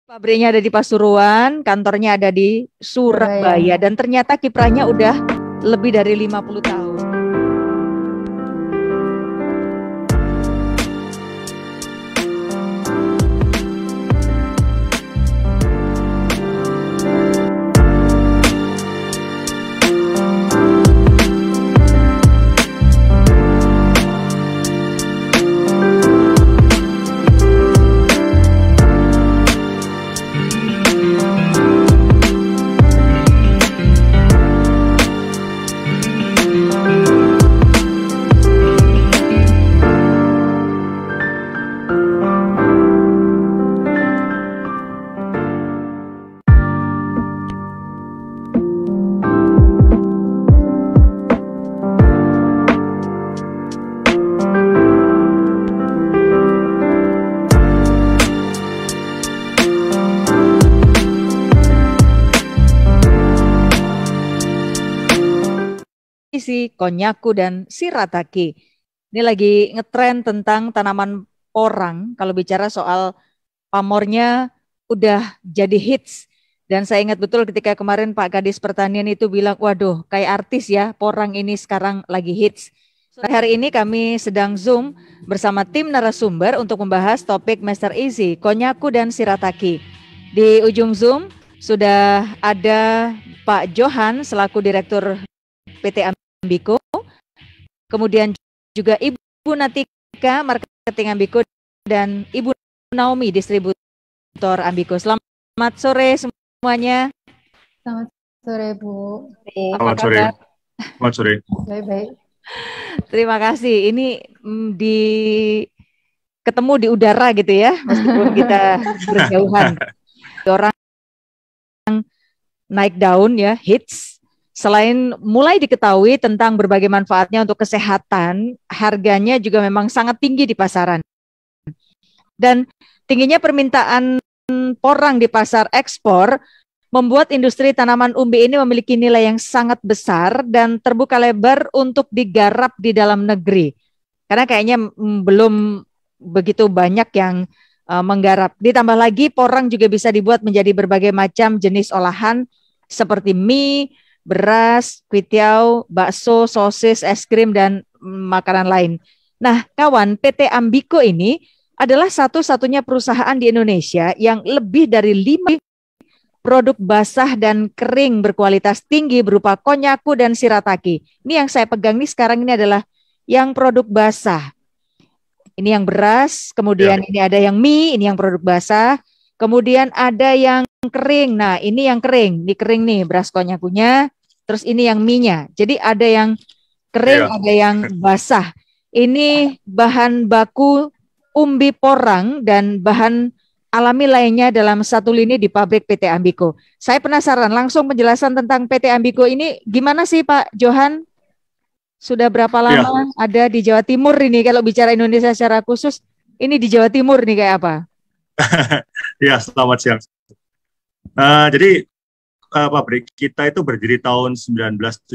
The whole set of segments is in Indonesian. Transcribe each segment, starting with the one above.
Pabriknya ada di Pasuruan, kantornya ada di Surabaya, dan ternyata kiprahnya udah lebih dari 50 tahun. Si Konyaku dan Shirataki. Ini lagi ngetren tentang tanaman porang. Kalau bicara soal pamornya udah jadi hits. Dan saya ingat betul ketika kemarin Pak Kadis Pertanian itu bilang, waduh kayak artis ya, porang ini sekarang lagi hits. Hari ini kami sedang Zoom bersama tim narasumber untuk membahas topik Master Easy, Konyaku dan Shirataki. Di ujung Zoom sudah ada Pak Johan selaku Direktur PT Ambiko, kemudian juga Ibu Natika Marketing Ambiko dan Ibu Naomi Distributor Ambiko. Selamat sore semuanya. Selamat sore Bu. Selamat sore. Selamat sore. Baik-baik. Terima kasih. Ini ketemu di udara gitu ya, meskipun kita berjauhan. Orang naik daun ya, hits. Selain mulai diketahui tentang berbagai manfaatnya untuk kesehatan, harganya juga memang sangat tinggi di pasaran. Dan tingginya permintaan porang di pasar ekspor membuat industri tanaman umbi ini memiliki nilai yang sangat besar dan terbuka lebar untuk digarap di dalam negeri. Karena kayaknya belum begitu banyak yang menggarap. Ditambah lagi porang juga bisa dibuat menjadi berbagai macam jenis olahan seperti mie, beras, kuitiau, bakso, sosis, es krim, dan makanan lain. Nah, kawan, PT Ambiko ini adalah satu-satunya perusahaan di Indonesia yang lebih dari 5 produk basah dan kering berkualitas tinggi berupa Konyaku dan Shirataki. Ini yang saya pegang nih sekarang ini adalah yang produk basah. Ini yang beras, kemudian ini ada yang mie, ini yang produk basah, kemudian ada yang kering. Nah, ini yang kering, ini kering nih beras konyakunya. Terus ini yang mie-nya. Jadi ada yang kering, ada yang basah. Ini bahan baku umbi porang dan bahan alami lainnya dalam satu lini di pabrik PT Ambiko. Saya penasaran langsung penjelasan tentang PT Ambiko ini gimana sih Pak Johan? Sudah berapa lama ada di Jawa Timur ini? Kalau bicara Indonesia secara khusus, ini di Jawa Timur nih kayak apa? Ya, selamat siang. Jadi pabrik kita itu berdiri tahun 1971.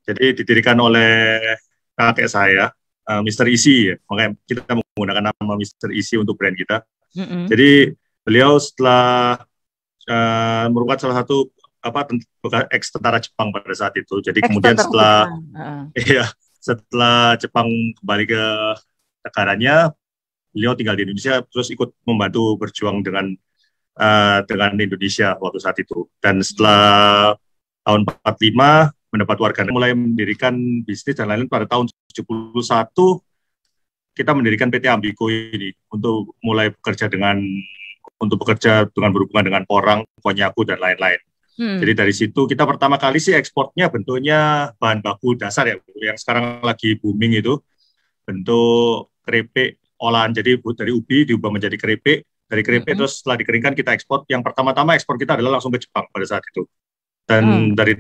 Jadi didirikan oleh kakek saya, Mr. Easy. Makanya kita menggunakan nama Mr. Easy untuk brand kita. Jadi beliau setelah merupakan salah satu ex tentara Jepang pada saat itu. Jadi kemudian setelah Jepang kembali ke negaranya, beliau tinggal di Indonesia, terus ikut membantu berjuang dengan Indonesia waktu saat itu. Dan setelah tahun 45 mendapat warga negara, mulai mendirikan bisnis dan lain-lain. Pada tahun 71 kita mendirikan PT Ambiko ini untuk mulai bekerja dengan berhubungan dengan porang, konyaku dan lain-lain. Jadi dari situ kita pertama kali sih ekspornya bentuknya bahan baku dasar ya, yang sekarang lagi booming itu bentuk keripik olahan. Jadi dari ubi diubah menjadi keripik. Dari keripik terus setelah dikeringkan kita ekspor. Yang pertama-tama ekspor kita adalah langsung ke Jepang pada saat itu. Dan dari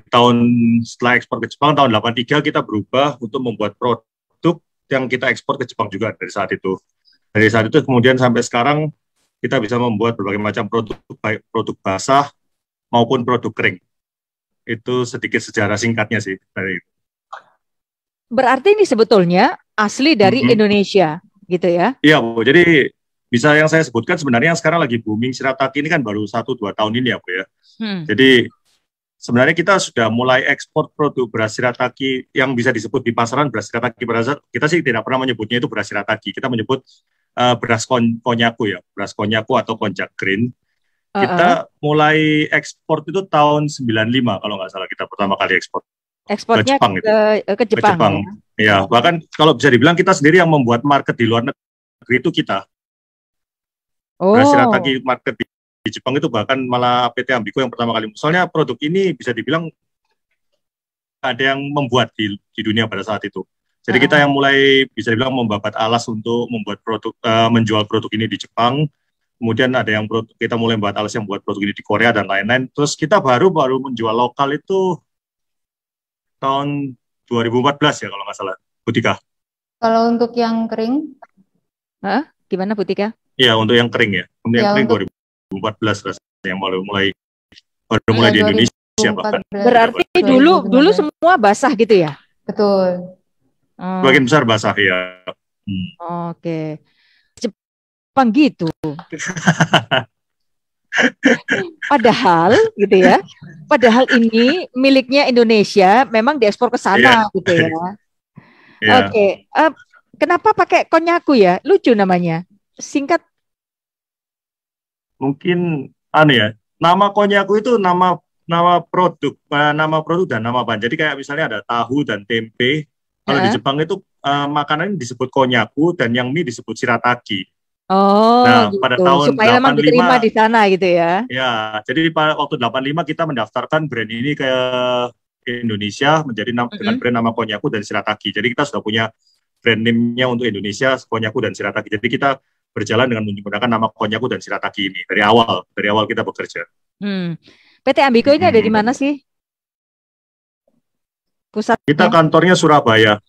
setelah ekspor ke Jepang, tahun 83 kita berubah untuk membuat produk yang kita ekspor ke Jepang juga dari saat itu. Dari saat itu kemudian sampai sekarang kita bisa membuat berbagai macam produk, baik produk basah maupun produk kering. Itu sedikit sejarah singkatnya sih dari itu. Berarti ini sebetulnya asli dari Indonesia, gitu ya? Iya, Bu. Jadi bisa yang saya sebutkan sebenarnya yang sekarang lagi booming shirataki ini kan baru 1-2 tahun ini ya Bu ya. Jadi sebenarnya kita sudah mulai ekspor produk beras shirataki yang bisa disebut di pasaran beras shirataki. Kita sih tidak pernah menyebutnya itu beras shirataki. Kita menyebut beras konyaku ya, beras konyaku atau konjac green. Kita mulai ekspor itu tahun 95 kalau nggak salah kita pertama kali ekspor. Ekspornya ke Jepang itu. Ke Jepang. Ya, bahkan kalau bisa dibilang kita sendiri yang membuat market di luar negeri itu kita. Beras shirataki market di Jepang itu bahkan malah PT Ambiko yang pertama kali. Soalnya produk ini bisa dibilang ada yang membuat di dunia pada saat itu. Jadi kita yang mulai bisa dibilang membabat alas untuk membuat produk, menjual produk ini di Jepang. Kemudian ada yang kita mulai membuat alas yang buat produk ini di Korea dan lain-lain. Terus kita baru menjual lokal itu tahun 2014 ya kalau nggak salah, Butika. Kalau untuk yang kering? Gimana Butika? Iya, untuk yang kering ya. Untuk yang kering 2014 rasanya yang mulai di Indonesia bahkan. Berarti dulu semua basah gitu ya? Betul. Sebagian besar basah ya. Oke. Jepang gitu. Padahal gitu ya. Padahal ini miliknya Indonesia, memang diekspor ke sana gitu ya. Oke. Kenapa pakai konyaku ya? Lucu namanya. Singkat. Mungkin ya. Nama konyaku itu nama produk dan nama bahan. Jadi kayak misalnya ada tahu dan tempe. Kalau di Jepang itu makanan disebut konyaku dan yang mie disebut shirataki. Nah, gitu. Pada tahun supaya 85 memang diterima di sana gitu ya. Ya, jadi waktu 85 kita mendaftarkan brand ini ke Indonesia menjadi dengan brand nama konyaku dan shirataki. Jadi kita sudah punya brand name-nya untuk Indonesia, konyaku dan shirataki. Jadi kita berjalan dengan menggunakan nama konyaku dan shirataki ini dari awal kita bekerja. PT Ambiko ini ada di mana sih? Pusatnya? Kita kantornya Surabaya.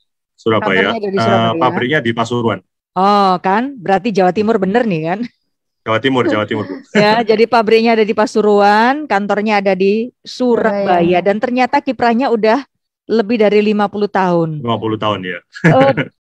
Pabriknya di Pasuruan. Oh kan, berarti Jawa Timur bener nih kan? Jawa Timur. Ya, jadi pabriknya ada di Pasuruan, kantornya ada di Surabaya, dan ternyata kiprahnya udah lebih dari 50 tahun. 50 tahun ya.